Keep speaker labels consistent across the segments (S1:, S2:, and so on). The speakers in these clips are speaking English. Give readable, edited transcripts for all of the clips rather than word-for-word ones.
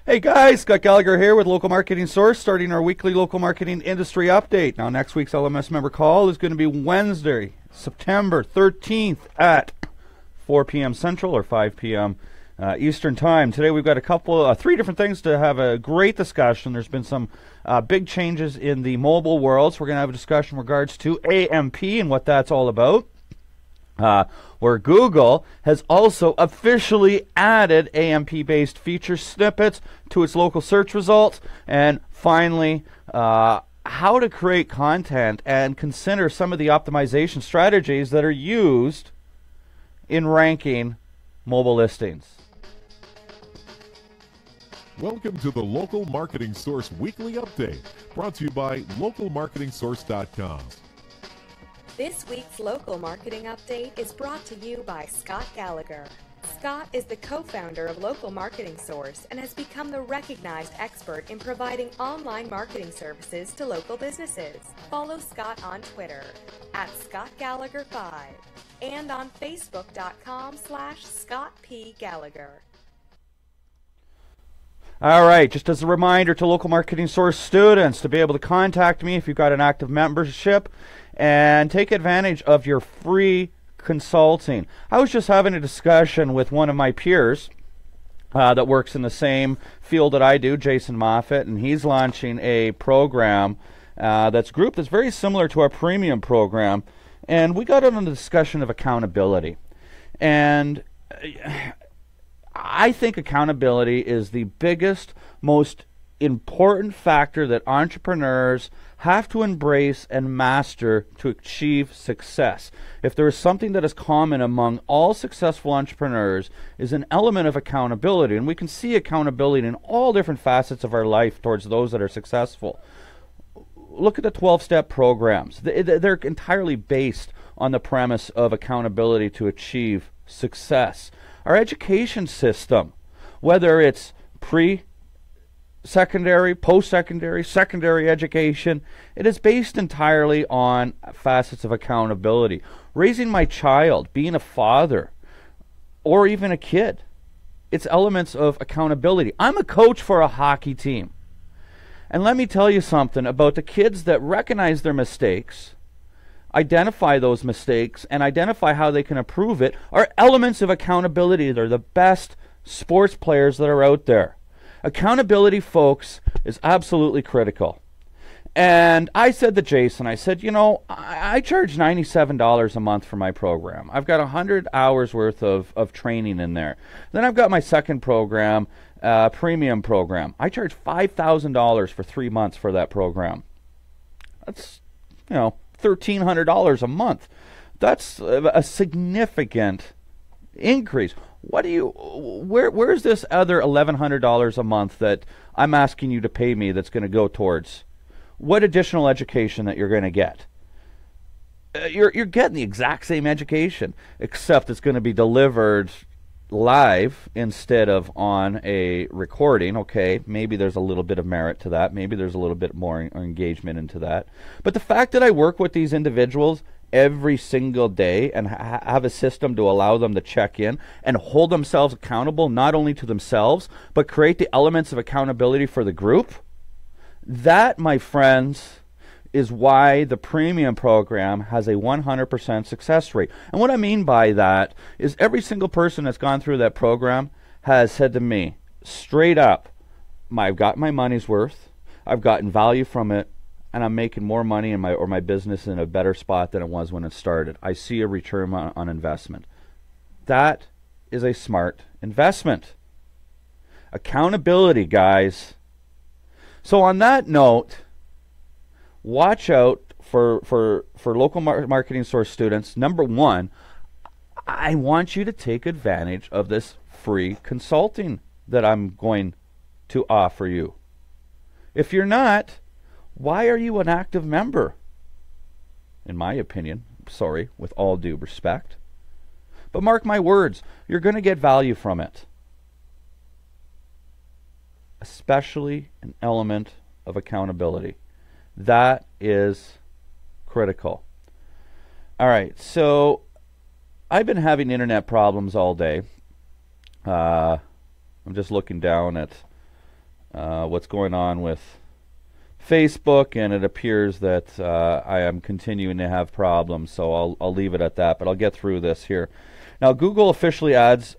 S1: Hey guys, Scott Gallagher here with Local Marketing Source, starting our weekly local marketing industry update. Now, next week's LMS member call is going to be Wednesday, September 13th at 4 p.m. Central or 5 p.m. Eastern Time. Today we've got three different things to have a great discussion. There's been some big changes in the mobile world, so we're going to have a discussion in regards to AMP and what that's all about. Where Google has also officially added AMP-based feature snippets to its local search results. And finally, how to create content and consider some of the optimization strategies that are used in ranking mobile listings.
S2: Welcome to the Local Marketing Source Weekly Update, brought to you by localmarketingsource.com.
S3: This week's Local Marketing Update is brought to you by Scott Gallagher. Scott is the co-founder of Local Marketing Source and has become the recognized expert in providing online marketing services to local businesses. Follow Scott on Twitter at ScottGallagher5 and on Facebook.com/ScottPGallagher.
S1: All right, just as a reminder to Local Marketing Source students to be able to contact me if you've got an active membership and take advantage of your free consulting. I was just having a discussion with one of my peers that works in the same field that I do, Jason Moffat, and he's launching a program that's very similar to our premium program, and we got on the discussion of accountability. And I think accountability is the biggest, most important factor that entrepreneurs have to embrace and master to achieve success. If there is something that is common among all successful entrepreneurs, is an element of accountability. And we can see accountability in all different facets of our life towards those that are successful. Look at the 12-step programs. They're entirely based on the premise of accountability to achieve success. Our education system, whether it's pre-secondary, post-secondary, secondary education, it is based entirely on facets of accountability. Raising my child, being a father, or even a kid, it's elements of accountability. I'm a coach for a hockey team. And let me tell you something about the kids that recognize their mistakes, identify those mistakes, and identify how they can improve it are elements of accountability. They're the best sports players that are out there. Accountability, folks, is absolutely critical. And I said to Jason, I said, you know, I charge $97 a month for my program. I've got 100 hours worth of training in there. Then I've got my second program, premium program. I charge $5,000 for 3 months for that program. That's, $1,300 a month. That's a significant increase. Where's this other $1,100 a month that I'm asking you to pay me that's going to go towards? What additional education that you're going to get? You're getting the exact same education, except it's going to be delivered live instead of on a recording. Okay, maybe there's a little bit of merit to that. Maybe there's a little bit more engagement into that. But the fact that I work with these individuals every single day and have a system to allow them to check in and hold themselves accountable, not only to themselves, but create the elements of accountability for the group, that, my friends, is why the premium program has a 100% success rate. And what I mean by that is every single person that's gone through that program has said to me, straight up, I've got my money's worth, I've gotten value from it, and I'm making more money in my business in a better spot than it was when it started. I see a return on investment. That is a smart investment. Accountability, guys. So on that note, watch out for local marketing source students. Number one, I want you to take advantage of this free consulting that I'm going to offer you. If you're not, why are you an active member? In my opinion, sorry, with all due respect. But mark my words, you're going to get value from it. Especially an element of accountability. That is critical. All right, so I've been having internet problems all day. I'm just looking down at what's going on with Facebook, and it appears that I am continuing to have problems, so I'll leave it at that, but I'll get through this here. Now, Google officially adds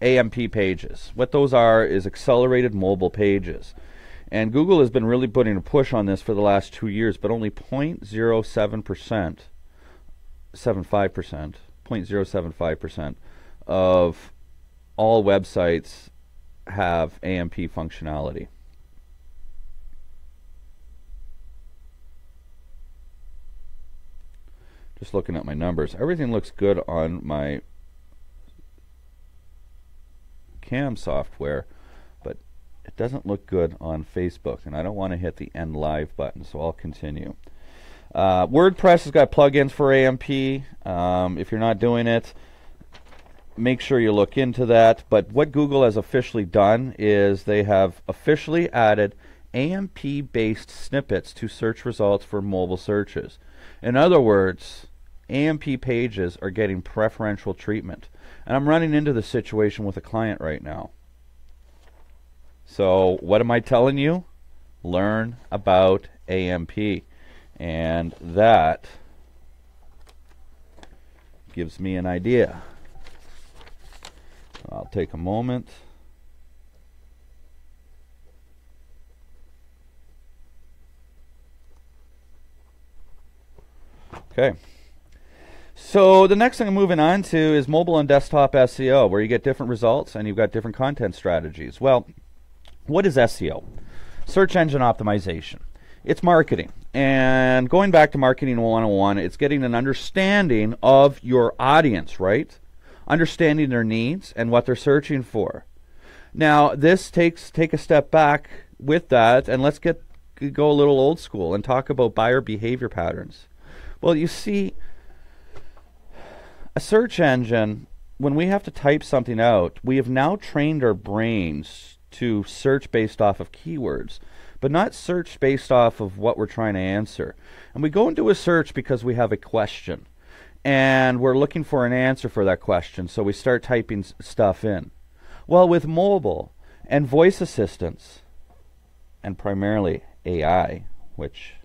S1: AMP pages. What those are is accelerated mobile pages. And Google has been really putting a push on this for the last 2 years, but only 0.75% of all websites have AMP functionality. Just looking at my numbers. Everything looks good on my cam software, but it doesn't look good on Facebook, and I don't want to hit the end live button, so I'll continue. WordPress has got plugins for AMP. If you're not doing it, make sure you look into that. But what Google has officially done is they have officially added AMP-based snippets to search results for mobile searches. In other words, AMP pages are getting preferential treatment. And I'm running into the situation with a client right now. So what am I telling you? Learn about AMP. And that gives me an idea. I'll take a moment. Okay. So the next thing I'm moving on to is mobile and desktop SEO, where you get different results and you've got different content strategies. Well, what is SEO? Search engine optimization. It's marketing. And going back to Marketing 101, it's getting an understanding of your audience, right? Understanding their needs and what they're searching for. Now, this take a step back with that, and let's go a little old school and talk about buyer behavior patterns. Well, you see, a search engine, when we have to type something out, we have now trained our brains to search based off of keywords, but not search based off of what we're trying to answer. And we go into a search because we have a question, and we're looking for an answer for that question, so we start typing stuff in. Well, with mobile and voice assistants, and primarily AI, which,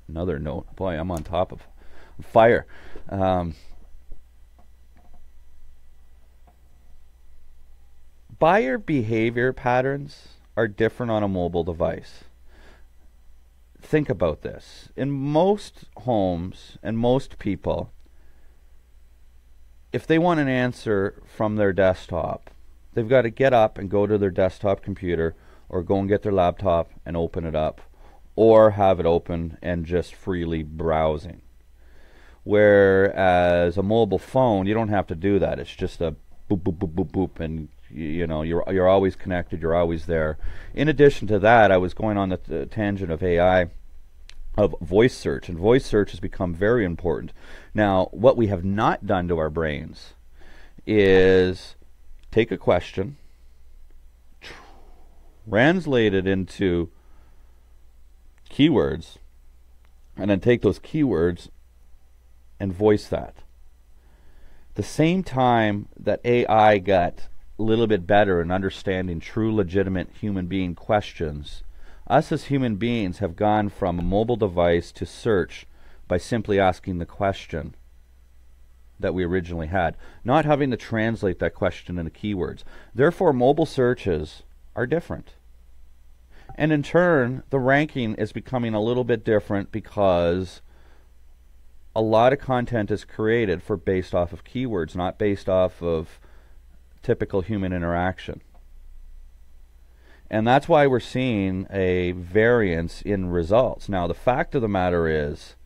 S1: another note, boy, I'm on top of fire. Buyer behavior patterns are different on a mobile device. Think about this. In most homes and most people, if they want an answer from their desktop, they've got to get up and go to their desktop computer, or go and get their laptop and open it up, or have it open and just freely browsing. Whereas a mobile phone, you don't have to do that. It's just a boop, boop, boop, boop, boop, and you know, you're always connected, you're always there. In addition to that, I was going on the tangent of AI, of voice search, and voice search has become very important. Now, what we have not done to our brains is take a question, translate it into keywords, and then take those keywords and voice that. The same time that AI got a little bit better in understanding true legitimate human being questions, us as human beings have gone from a mobile device to search by simply asking the question that we originally had, not having to translate that question into keywords. Therefore, mobile searches are different. And in turn, the ranking is becoming a little bit different because a lot of content is created based off of keywords, not based off of typical human interaction. And that's why we're seeing a variance in results. Now, the fact of the matter is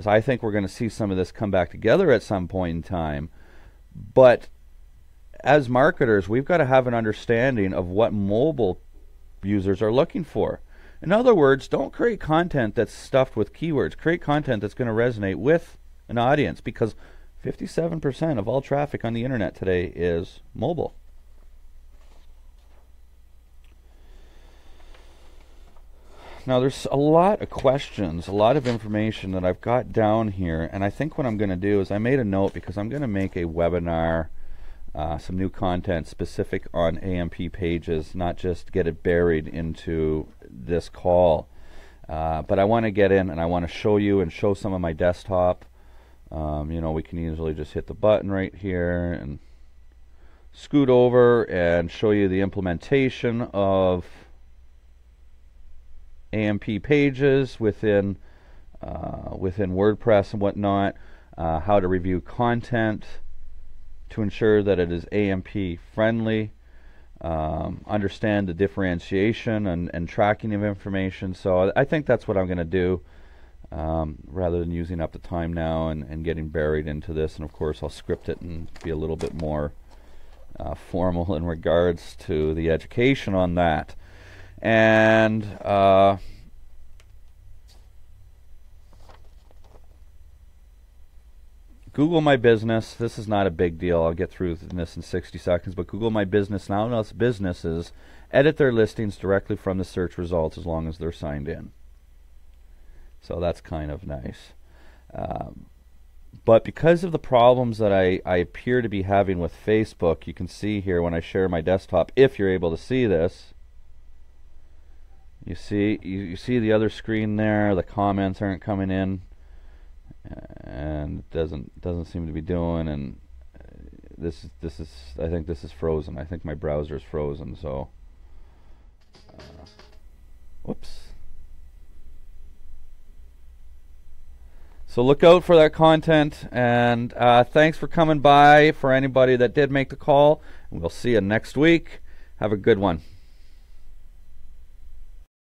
S1: I think we're going to see some of this come back together at some point in time. But as marketers, we've got to have an understanding of what mobile users are looking for. In other words, don't create content that's stuffed with keywords. Create content that's going to resonate with an audience, because 57% of all traffic on the internet today is mobile. Now, there's a lot of questions, a lot of information that I've got down here, and I think what I'm going to do is I made a note because I'm going to make a webinar some new content specific on AMP pages, not just get it buried into this call. But I want to get in and I want to show you and show some of my desktop. You know, we can easily just hit the button right here and scoot over and show you the implementation of AMP pages within WordPress and whatnot, how to review content to ensure that it is AMP friendly, understand the differentiation and tracking of information. So I think that's what I'm going to do, rather than using up the time now and getting buried into this. And of course I'll script it and be a little bit more formal in regards to the education on that. And Google My Business, this is not a big deal. I'll get through this in 60 seconds, but Google My Business now lets businesses edit their listings directly from the search results as long as they're signed in. So that's kind of nice. But because of the problems that I appear to be having with Facebook, you can see here when I share my desktop, if you're able to see this, you see the other screen there, the comments aren't coming in, and it doesn't seem to be doing, and this is I think this is frozen. I think my browser is frozen, so whoops. So look out for that content, and thanks for coming by for anybody that did make the call. We'll see you next week. Have a good one.